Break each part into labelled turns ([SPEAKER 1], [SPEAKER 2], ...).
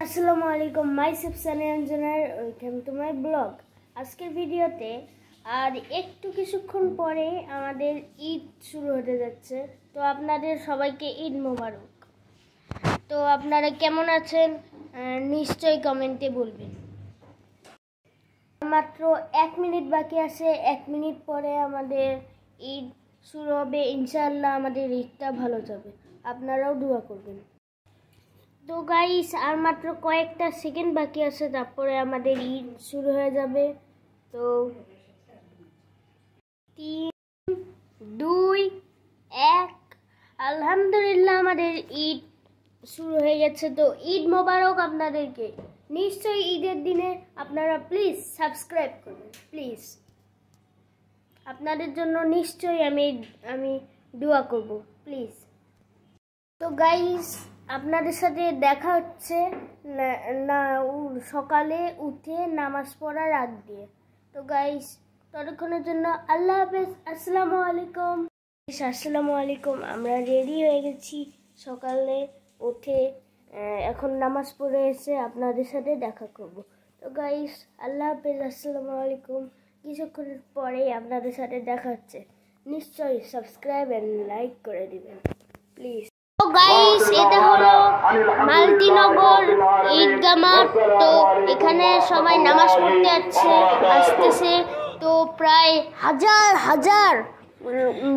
[SPEAKER 1] আসসালামু আলাইকুম, মাইসেলফ সানি আঞ্জনার ওয়েলকাম টু মাই ব্লগ। আজকের ভিডিওতে আর একটু কিছুক্ষণ পরে আমাদের ঈদ শুরু হতে যাচ্ছে। তো আপনাদের সবাইকে ঈদ মোবারক। তো আপনারা কেমন আছেন নিশ্চয়ই কমেন্টে বলবেন। মাত্র 1 মিনিট বাকি আছে, 1 মিনিট পরে আমাদের ঈদ শুরু হবে। ইনশাআল্লাহ আমাদের ঈদটা ভালো যাবে, আপনারাও দোয়া করবেন। তো গাইস, আর মাত্র কয়েকটা সেকেন্ড বাকি আছে, তারপরে আমাদের ঈদ শুরু হয়ে যাবে। তো 3, 2, 1, আলহামদুলিল্লাহ আমাদের ঈদ শুরু হয়ে গেছে। তো ঈদ মোবারক আপনাদেরকে। নিশ্চয়ই ঈদের দিনে আপনারা প্লিজ সাবস্ক্রাইব করবেন, প্লিজ। আপনাদের জন্য নিশ্চয়ই আমি দোয়া করব, প্লিজ। তো গাইস, আপনাদের সাথে দেখা হচ্ছে না সকালে উঠে নামাজ পড়ার আগ দিয়ে। তো গাইস, ততক্ষণের জন্য আল্লাহ হাফেজ। আসসালামু আলাইকুম। আসসালামু আলাইকুম। আমরা রেডি হয়ে গেছি সকালে উঠে, এখন নামাজ পড়ে এসে আপনাদের সাথে দেখা করব। তো গাইস, আল্লাহ হাফেজ, আসসালামু আলাইকুম। কিছুক্ষণ পরেই আপনাদের সাথে দেখা হচ্ছে। নিশ্চয়ই সাবস্ক্রাইব এন্ড লাইক করে দিবেন, প্লিজ। তো গাইস, এটা হলো মালতীনগর ঈদগাহ মাঠ। তো এখানে সবাই নামাজ পড়তে আসতেছে। তো প্রায় হাজার হাজার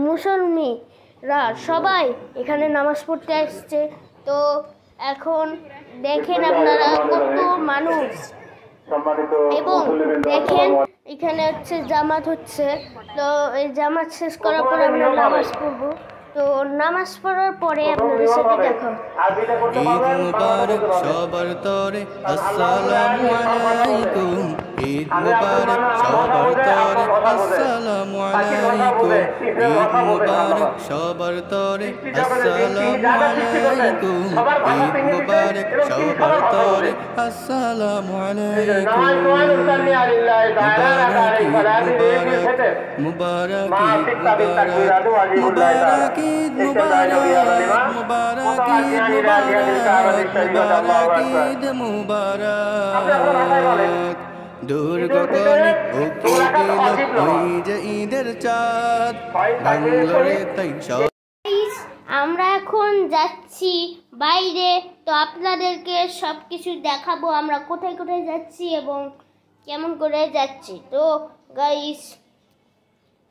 [SPEAKER 1] মুসলমানরা সবাই এখানে নামাজ পড়তে আসছে। তো এখন দেখেন আপনারা কত মানুষ, এবং দেখেন এখানে হচ্ছে জামাত হচ্ছে। তো এই জামাত শেষ করার পরে আমরা নামাজ পড়বো। তো নামাজ পড়ার পরে আপনাদের সাথে দেখা হবে।
[SPEAKER 2] ঈদ মুবারক সবার তরে, আসসালামু আলাইকুম। ঈদ মুবারক সবার তরে, আসসালামু আলাইকুম। ঈদ মুবারক সবার তরে, আসসালামু আলাইকুম। ঈদ মুবারক সবার তরে, আসসালামু আলাইকুম। মুবারক ঈদ মুবারক, মুবারক ঈদ মুবারক, মুবারক ঈদ মুবারক, মুবারক ঈদ মুবারক। দূর গগনে উকি দিল ওই যে ঈদের চাঁদ, বাংলো রে তাই সব।
[SPEAKER 1] আমরা এখন যাচ্ছি বাইরে। তো আপনাদেরকে সবকিছু দেখাবো, আমরা কোথায় কোথায় যাচ্ছি এবং কেমন করে যাচ্ছি। তো গাইস,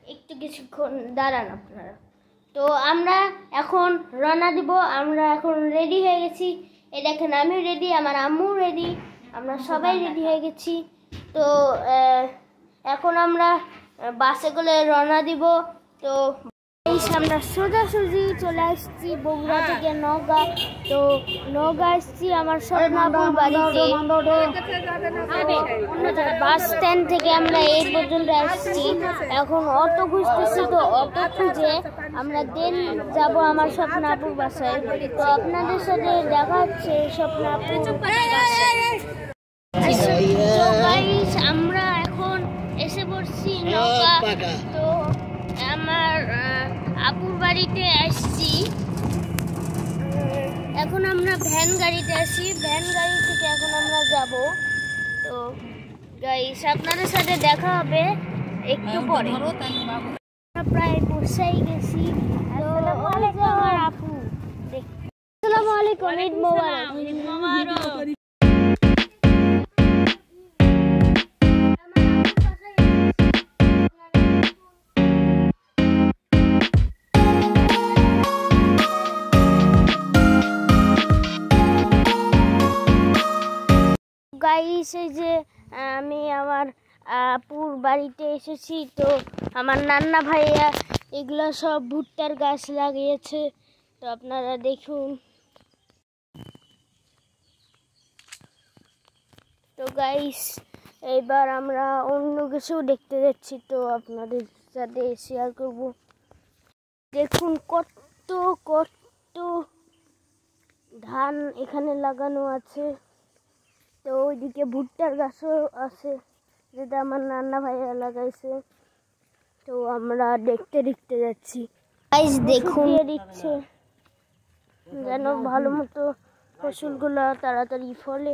[SPEAKER 1] একটু কিছুক্ষণ দাঁড়ান আপনারা। তো আমরা এখন রওনা দিব। আমরা এখন রেডি হয়ে গেছি। এই দেখেন, আমিও রেডি, আমার আম্মু রেডি, আমরা সবাই রেডি হয়ে গেছি। তো এখন আমরা বাসে করে রওনা দিব। তো আমরা সোজাসুজি চলে আসছি বগুড়া থেকে নওগাঁ। তো নওগাঁ আসছি আমার স্বপ্নাপুর বাড়িতে। বাস স্ট্যান্ড থেকে আমরা এই পর্যন্ত আসছি। এখন অটো খুঁজতেছি। তো অটো খুঁজে আমরা দেন যাব আমার স্বপ্নাপুর বাসায়। তো আপনাদের সাথে দেখা হচ্ছে স্বপ্নাপুর বাসায়। তো গাইস, আমরা এখন এসে পড়ছি নওগাঁ। তো আমার আপুর বাড়িতে আসছি। এখন আমরা ভ্যান গাড়িতে আসি, ভ্যান গাড়ি থেকে এখন আমরা যাব। তো গাইস, আপনাদের সাথে দেখা হবে একটু পরে। প্রায় পৌঁছাই গেছি। তো আমার আপু, আসসালামু আলাইকুম, ঈদ মোবারক। গাইস, এই যে আমি আমার আপুর বাড়িতে এসেছি। তো আমার নান্না ভাইয়া এগুলো সব ভুট্টার গাছ লাগিয়েছে। তো আপনারা দেখুন। তো গাইস, এবার আমরা অন্য কিছু দেখতে যাচ্ছি। তো আপনাদের সাথে শেয়ার করব। দেখুন কত কত ধান এখানে লাগানো আছে। তো ওইদিকে ভুট্টার গাছও আছে, যেটা আমার নান্না ভাইয়া লাগাইছে। তো আমরা দেখতে দেখতে যাচ্ছি। গাইস দেখুন, দিচ্ছে যেন ভালো মতো ফসলগুলো তাড়াতাড়ি ফলে।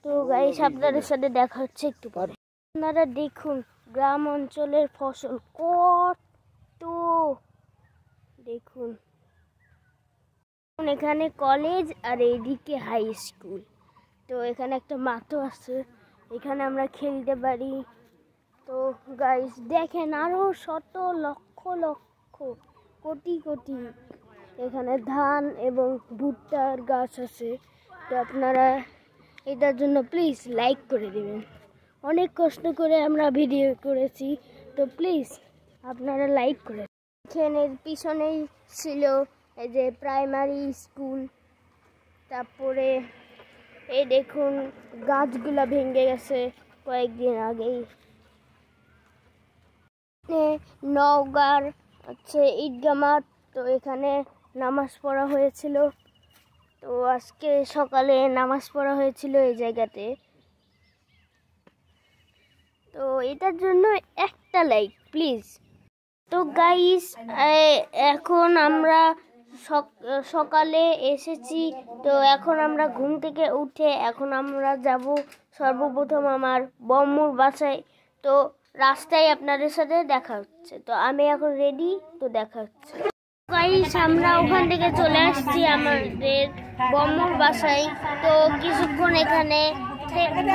[SPEAKER 1] তো গাইস আপনাদের সাথে দেখা হচ্ছে একটু পরে। আপনারা দেখুন গ্রাম অঞ্চলের ফসল কত, দেখুন এখানে কলেজ আর এইদিকে হাই স্কুল। তো এখানে একটা মাঠও আছে, এখানে আমরা খেলতে পারি। তো গাইস দেখেন আরো শত লক্ষ লক্ষ কোটি কোটি এখানে ধান এবং ভুট্টার গাছ আছে। তো আপনারা এটার জন্য প্লিজ লাইক করে দিবেন। অনেক কষ্ট করে আমরা ভিডিও করেছি, তো প্লিজ আপনারা লাইক করে। এখানের পিছনেই ছিল এই যে প্রাইমারি স্কুল। তারপরে এই দেখুন গাছগুলা ভেঙে গেছে কয়েকদিন আগেই। নওগাঁর হচ্ছে ঈদগাহ মাঠ, তো এখানে নামাজ পড়া হয়েছিল। তো আজকে সকালে নামাজ পড়া হয়েছিল এই জায়গাতে। তো এটার জন্য একটা লাইক প্লিজ। তো গাইস এখন আমরা সকালে এসেছি। তো এখন আমরা ঘুম থেকে উঠে এখন আমরা যাব সর্বপ্রথম আমার বম্মুর বাসায়। তো রাস্তায় আপনাদের সাথে দেখা হচ্ছে। তো আমি এখন রেডি, তো দেখা হচ্ছে। গাইস আমরা ওখান থেকে চলে আসছি আমাদের বম্মুর বাসায়। তো কিছুক্ষণ এখানে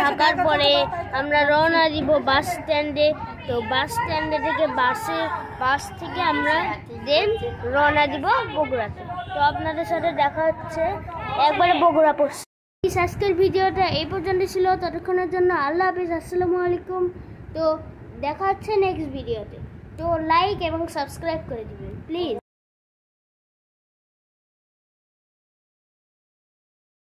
[SPEAKER 1] থাকার পরে আমরা রওনা দিব বাস স্ট্যান্ডে। তো বাস স্ট্যান্ডে থেকে বাস থেকে আমরা দেন রওনা দিব বগুড়াতে। তো আপনাদের সাথে দেখা হচ্ছে একবারে বগুড়া পড়ছে। আজকের ভিডিওটা এই পর্যন্ত ছিল। ততক্ষণের জন্য আল্লাহ হাফিজ, আসসালামু আলাইকুম। তো দেখা হচ্ছে নেক্সট ভিডিওতে। তো লাইক এবং সাবস্ক্রাইব করে দিবেন প্লিজ।